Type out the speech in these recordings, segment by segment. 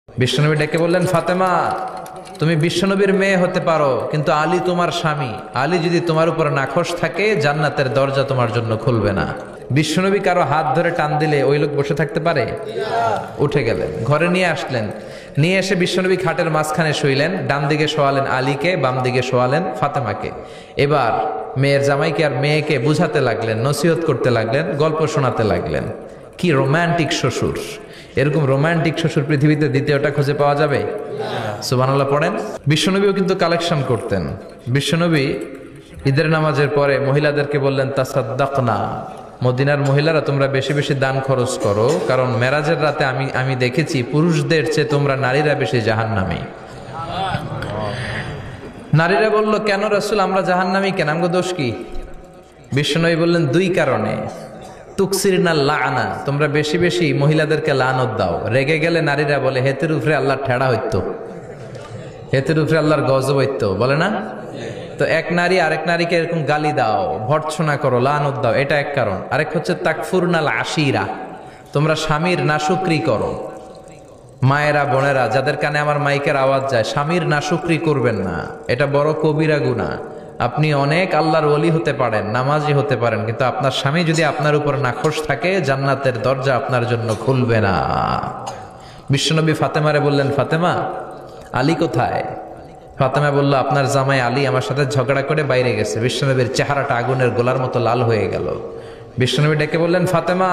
বিশ্বনবী ডেকে বললেন, ফাতেমা তুমি বিশ্বনবীর মেয়ে হতে পারো, কিন্তু আলী তোমার স্বামী। আলী যদি তোমার উপর নাখোশ থাকে, জান্নাতের দরজা তোমার জন্য খুলবে না। বিশ্বনবী কারো হাত ধরে টান দিলে ওই লোক বসে থাকতে পারে? উঠে গেলেন, ঘরে নিয়ে আসলেন। নিয়ে এসে বিশ্বনবী খাটের মাঝখানে শুইলেন। ডান দিকে শোয়ালেন আলীকে, বাম দিকে শোয়ালেন ফাতেমাকে। এবার মেয়ের জামাইকে আর মেয়েকে বুঝাতে লাগলেন, নসিহত করতে লাগলেন, গল্প শোনাতে লাগলেন। কি রোমান্টিক শ্বশুর! এরকম রোমান্টিক শ্বশুর পৃথিবীতে দ্বিতীয়টা খুঁজে পাওয়া যাবে? সুবহানাল্লাহ পড়েন। বিশ্বনবীও কিন্তু কালেকশন করতেন। বিশ্বনবী ঈদের নামাজের পরে মহিলাদেরকে বললেন, তাসাদ্দাকনা, মদিনার মহিলারা তোমরা বেশি বেশি দান খরচ করো, কারণ মেরাজের রাতে আমি দেখেছি পুরুষদের চেয়ে তোমরা নারীরা বেশি জাহান্নামী। নারীরা বলল, কেন রাসূল, আমরা জাহান্নামী কেন, আমগো দোষ কি? বিশ্বনবী বললেন, দুই কারণে। তুকসিরনা লাআনা, তোমরা বেশি বেশি মহিলাদেরকে লানত দাও। রেগে গেলে নারীরা বলে, হেতের উপরে আল্লাহ ঠেড়া হইতো, হেতের উপরে আল্লাহর গজব হইতো, বলে না? তো এক নারী আরেক নারীকে এরকম গালি দাও, ভর্ৎসনা করো, লানত দাও, এটা এক কারণ। আরেক হচ্ছে তাকফুরনাল আশিরা, তোমরা স্বামীর নাশুকরি করো। মায়েরা, বোনেরা, যাদের কানে আমার মাইকের আওয়াজ যায়, স্বামীর নাশুকরি করবেন না, এটা বড় কবিরা গুনাহ। আপনি অনেক আল্লাহর ওলি হতে পারেন, নামাজি হতে পারেন, কিন্তু আপনার স্বামী যদি আপনার উপর নাখোশ থাকে, জান্নাতের দরজা আপনার জন্য খুলবে না। বিশ্বনবী ফাতেমারে বললেন, ফাতেমা আলী কোথায়? ফাতেমা বলল, আপনার জামাই আলী আমার সাথে ঝগড়া করে বাইরে গেছে। বিশ্বনবীর চেহারাটা আগুনের গোলার মতো লাল হয়ে গেল। বিশ্বনবী ডেকে বললেন, ফাতেমা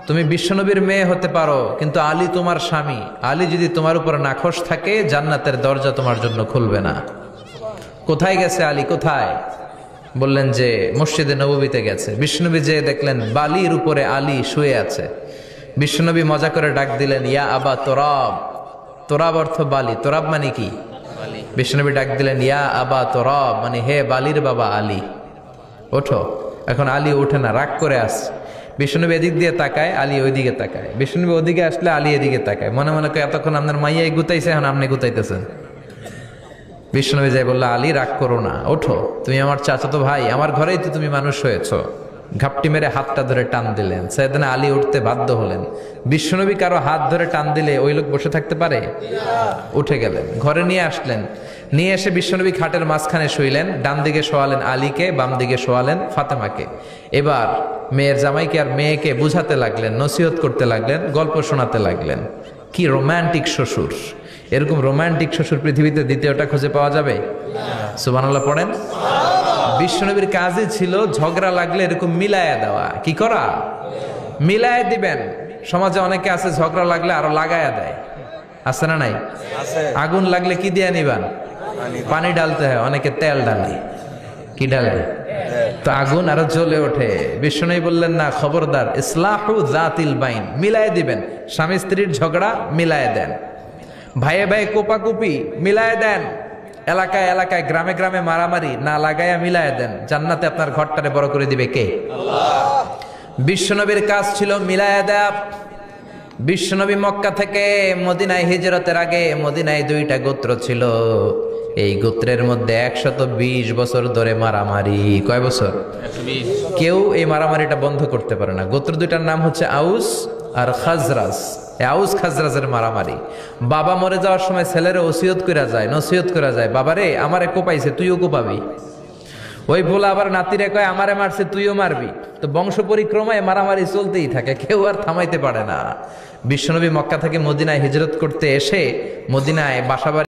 তুমি বিশ্বনবীর মেয়ে হতে পারো, কিন্তু আলী তোমার স্বামী। আলী যদি তোমার উপর নাখোশ থাকে, জান্নাতের দরজা তোমার জন্য খুলবে না। কোথায় গেছে আলী, কোথায়? বললেন যে মসজিদে নববীতে গেছে। বিশ্বনবী যে দেখলেন বালির উপরে আলী শুয়ে আছে। বিশ্বনবী মজা করে ডাক দিলেন, ইয়া আবা তোরাব। তোরাব অর্থ বালি, তোরাব মানে কি? বিশ্বনবী ডাক দিলেন, ইয়া আবা তোরাব, মানে হে বালির বাবা আলী, ওঠো। এখন আলী ওঠে না, রাগ করে আসছে। বিশ্বনবী এদিক দিয়ে তাকায়, আলী ওইদিকে তাকায়। বিশ্বনবী ওদিকে আসলে আলী এদিকে তাকায়। মনে মনে করে, এতক্ষণ আপনার মাইয়াই গুতাইছে, এখন আপনি গুতাইতেছেন। বিশ্বনবী যাই বলল, আলী রাগ করো না, ওঠো, তুমি আমার চাচাতো ভাই, আমার ঘরেই তো তুমি মানুষ হয়েছ। ঘাপটি মেরে হাতটা ধরে টান দিলেন। সাইয়েদনা আলী উঠতে বাধ্য হলেন। বিশ্বনবী কারো হাত ধরে টান দিলে ওই লোক বসে থাকতে পারে? উঠে গেলেন, ঘরে নিয়ে আসলেন। নিয়ে এসে বিশ্বনবী খাটের মাঝখানে শুইলেন। ডান দিকে শোয়ালেন আলীকে, বাম দিকে শোয়ালেন ফাতেমাকে। এবার মেয়ের জামাইকে আর মেয়েকে বুঝাতে লাগলেন, নসিহত করতে লাগলেন, গল্প শোনাতে লাগলেন। কি রোমান্টিক শ্বশুর! এরকম রোমান্টিক শ্বশুর পৃথিবীতে দ্বিতীয়টা খুঁজে পাওয়া যাবে? সুবহানাল্লাহ পড়েন। বিশ্বনবীর কাজই ছিল ঝগড়া লাগলে এরকম মিলায়া দেওয়া। কি করা? মিলায়া দিবেন। সমাজে অনেকে আছে ঝগড়া লাগলে আরো লাগায়া দেয়, আছে না নাই? আগুন লাগলে কি দিয়ে নিবান? পানি ডালতে হয়, অনেকে তেল ডালে। কি ডালে? তো আগুন আরো জ্বলে ওঠে। বিশ্বনবী বললেন, না, খবরদার, ইসলাহু যাতিল বাইন, মিলায়া দিবেন। স্বামী স্ত্রীর ঝগড়া মিলায়া দেন, ভাইয়ে ভাইয়ে কোপাকুপি মিলায় দেন, এলাকায় এলাকায় গ্রামে গ্রামে মারামারি না লাগাইয়া মিলায় দেন। জান্নাতে আপনার ঘরটারে বড় করে দিবে কে? আল্লাহ। বিশ্বনবীর কাজ ছিল মিলায় দেয়া। বিশ্বনবী মক্কা থেকে মদিনায় হিজরতের আগে মদিনায় দুইটা গোত্র ছিল। এই গোত্রের মধ্যে 120 বছর ধরে মারামারি। কয় বছর? 120। কেউ এই মারামারিটা বন্ধ করতে পারে না। গোত্র দুইটার নাম হচ্ছে আউস আর খাজরাজ। আউস খাজরাজের মারামারি। বাবা মরে যাওয়ার সময় ছেলেরা ওসিয়ত করা যায়, নসিহত করা যায়, বাবারে আমারে কোপাইছে, তুইও কোপাবি। ওই বলে আবার নাতিরে কয়, আমারে মারছে, তুইও মারবি। তো বংশ পরিক্রমায় মারামারি চলতেই থাকে, কেউ আর থামাইতে পারে না। বিশ্বনবী মক্কা থেকে মদিনায় হিজরত করতে এসে মদিনায় বাসাবাড়ি